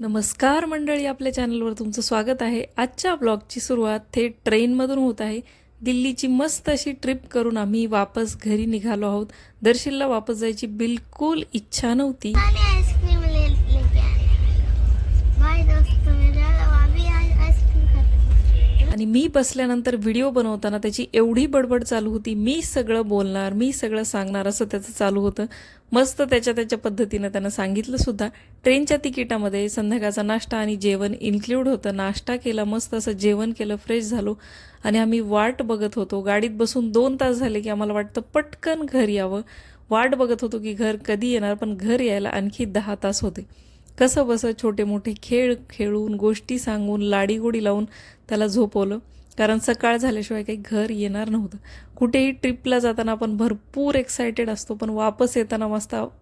नमस्कार मंडळी, आपल्या चॅनलवर तुमचं स्वागत आहे. आजच्या ब्लॉगची सुरुवात थेट ट्रेनमधून होत आहे. दिल्लीची मस्त अशी ट्रिप करून आम्ही वापस घरी निघालो आहोत. दर्शिलला वापस जायची बिलकुल इच्छा नव्हती. आइसक्रीम लेके आए भाई दोस्तों मेरे अभी आइसक्रीम खाते आणि मी बसल्यानंतर व्हिडिओ बनवताना त्याची एवढी बडबड चालू होती. मी सगळं बोलणार, मी सगळं सांगणार असं त्याचं चालू होतं. मस्त त्याच्या पद्धतीनं त्यानं सांगितलं सुद्धा. ट्रेनच्या तिकिटामध्ये संध्याकाळचा नाश्ता आणि जेवण इन्क्ल्यूड होतं. नाश्ता केला, मस्त असं जेवण केलं, फ्रेश झालो आणि आम्ही वाट बघत होतो. गाडीत बसून 2 तास झाले की आम्हाला वाटतं पटकन घर यावं. वाट बघत होतो की घर कधी येणार, पण घर यायला आणखी 10 तास होते. कसं बसं छोटे मोठे खेळ खेळून, गोष्टी सांगून, लाडीगोडी लावून त्याला झोपवलं. कारण सकाळ झाल्याशिवाय काही घर येणार नव्हतं. कुठेही ट्रिपला जाताना आपण भरपूर एक्सायटेड असतो, पण वापस येताना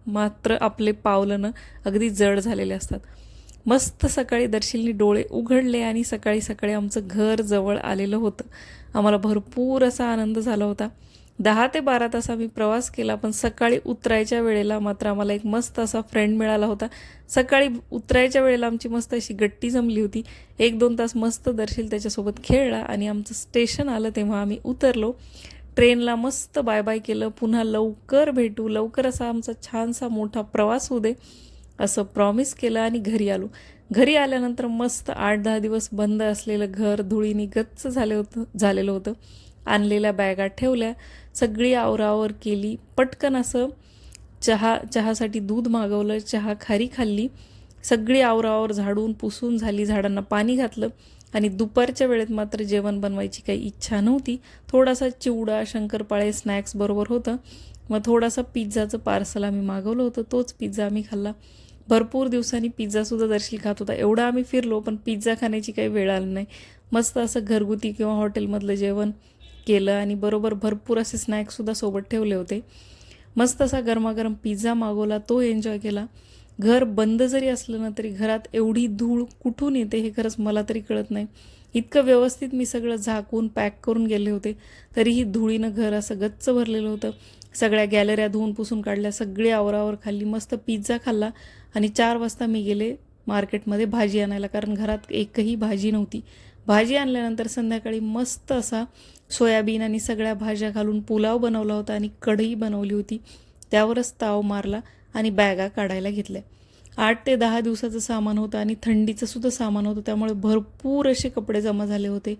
मात्र आपले पावलं अगदी जड झालेले असतात. मस्त सकाळी दर्शिलनी डोळे उघडले आणि सकाळी सकाळी आमचं घर जवळ आलेलं होतं. आम्हाला भरपूर असा आनंद झाला होता. 10 ते 12 तास आम्ही प्रवास केला, पण सकाळी उतरायच्या वेळेला मात्र आम्हाला एक मस्त असा फ्रेंड मिळाला होता. सकाळी उतरायच्या वेळेला आमची मस्त अशी गट्टी जमली होती. 1-2 तास मस्त दर्शिल त्याच्यासोबत खेळला आणि आमचं स्टेशन आलं तेव्हा आम्ही उतरलो. ट्रेनला मस्त बाय बाय केलं. पुन्हा लवकर भेटू, लवकर असा आमचा छानसा मोठा प्रवास होऊ दे असं प्रॉमिस केलं आणि घरी आलो. घरी आल्यानंतर मस्त 8-10 दिवस बंद असलेलं घर धुळीने गच्च झालेलं होतं. आणलेल्या बॅगा ठेवल्या, सगळी आवरावर केली. पटकन असं चहासाठी दूध मागवलं, चहा खारी खाल्ली. सगळी आवरावर झाडून पुसून झाली, झाडांना पाणी घातलं आणि दुपारच्या वेळेत मात्र जेवण बनवायची काही इच्छा नव्हती. थोडासा चिवडा, शंकरपाळे स्नॅक्स बरोबर होतं. मग थोडासा पिझ्झाचं पार्सल आम्ही मागवलं होतं, तोच पिझ्झा आम्ही खाल्ला. भरपूर दिवसांनी पिझ्झासुद्धा दर्शिल खात होता. एवढं आम्ही फिरलो, पण पिझ्झा खाण्याची काही वेळ आली नाही. मस्त असं घरगुती किंवा हॉटेलमधलं जेवण केलं आणि बरोबर भरपूर असे स्नॅक्ससुद्धा सोबत ठेवले होते. मस्त असा गरमागरम पिझ्झा मागवला, तो एन्जॉय केला. घर बंद जरी असलं ना तरी घरात एवढी धूळ कुठून येते हे खरंच मला तरी कळत नाही. इतकं व्यवस्थित मी सगळं झाकून पॅक करून गेले होते, तरीही धुळीनं घर असं गच्च भरलेलं होतं. सगळ्या गॅलऱ्या धुवून पुसून काढल्या, सगळी आवरावर खाल्ली, मस्त पिझ्झा खाल्ला आणि 4 वाजता मी गेले मार्केटमध्ये भाजी आणायला, कारण घरात एकही भाजी नव्हती. भाजी आणल्यानंतर संध्याकाळी मस्त असा सोयाबीन आणि सगळ्या भाज्या घालून पुलाव बनवला होता आणि कढई बनवली होती. त्यावरच ताव मारला आणि बॅगा काढायला घेतल्या. 8 ते 10 दिवसाचं सामान होतं आणि थंडीचं सुद्धा सामान होतं, त्यामुळे भरपूर असे कपडे जमा झाले होते.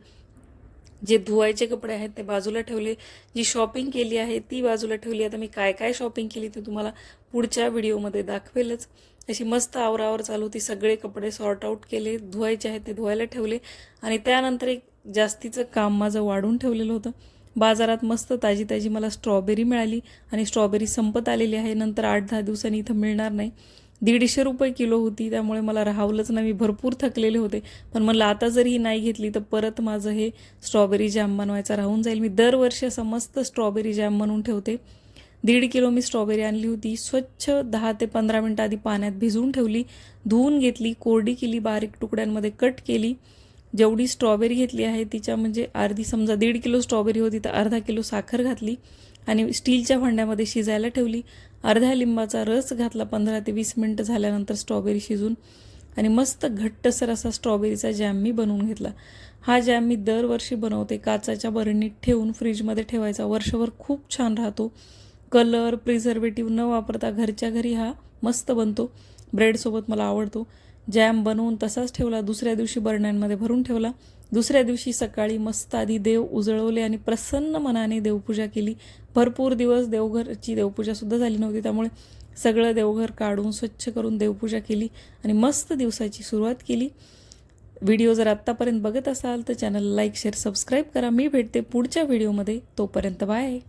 जे धुवायचे कपडे आहेत ते बाजूला ठेवले, जी शॉपिंग केली आहे ती बाजूला ठेवली. आता मी काय काय शॉपिंग केली ते तुम्हाला पुढच्या व्हिडिओमध्ये दाखवेलच. अशी मस्त आवरावर चालू होती. सगळे कपडे सॉर्ट आऊट केले, धुवायचे आहेत ते धुवायला ठेवले आणि त्यानंतर एक जास्तीचं काम माझं वाढून ठेवलेलं होतं. बाजारात मस्त ताजी ताजी मला स्ट्रॉबेरी मिळाली आणि स्ट्रॉबेरी संपत आलेली आहे. नंतर 8-10 दिवसांनी इथं मिळणार नाही. 150 रुपये किलो होती, त्यामुळे मला राहावलंच नाही. मी भरपूर थकलेले होते, पण म्हणलं आता जरी ही नाही घेतली तर परत माझं हे स्ट्रॉबेरी जॅम बनवायचा राहून जाईल. मी दरवर्षी असं मस्त स्ट्रॉबेरी जॅम बनवून ठेवते. 1.5 किलो मी स्ट्रॉबेरी आणली होती. स्वच्छ 10 ते 15 मिनटं आधी पाण्यात भिजवून ठेवली, धुवून घेतली, कोरडी केली, बारीक तुकड्यांमध्ये कट केली. जेवढी स्ट्रॉबेरी घेतली आहे तिच्या म्हणजे अर्धी, समजा 1.5 किलो स्ट्रॉबेरी होती तर अर्धा किलो साखर घातली आणि स्टीलच्या भांड्यामध्ये शिजायला ठेवली. अर्ध्या लिंबाचा रस घातला. 15 ते 20 मिनटं झाल्यानंतर स्ट्रॉबेरी शिजून आणि मस्त घट्टसर असा स्ट्रॉबेरीचा जॅम मी बनवून घेतला. हा जॅम मी दरवर्षी बनवते. काचाच्या बरणीत ठेवून फ्रीजमध्ये ठेवायचा, वर्षभर खूप छान राहतो. कलर, प्रिझर्वेटिव्ह न वापरता घरच्या घरी हा मस्त बनतो. ब्रेडसोबत मला आवडतो. जॅम बनवून तसाच ठेवला. दुसऱ्या दिवशी बरण्यांमध्ये भरून ठेवला. दुसऱ्या दिवशी सकाळी मस्त आधी देव उजळवले आणि प्रसन्न मनाने देवपूजा केली. भरपूर दिवस देवघरची देवपूजासुद्धा झाली नव्हती, त्यामुळे सगळं देवघर काढून स्वच्छ करून देवपूजा केली आणि मस्त दिवसाची सुरुवात केली. व्हिडिओ जर आत्तापर्यंत बघत असाल तर चॅनल लाईक, शेअर, सबस्क्राईब करा. मी भेटते पुढच्या व्हिडिओमध्ये. तोपर्यंत बाय.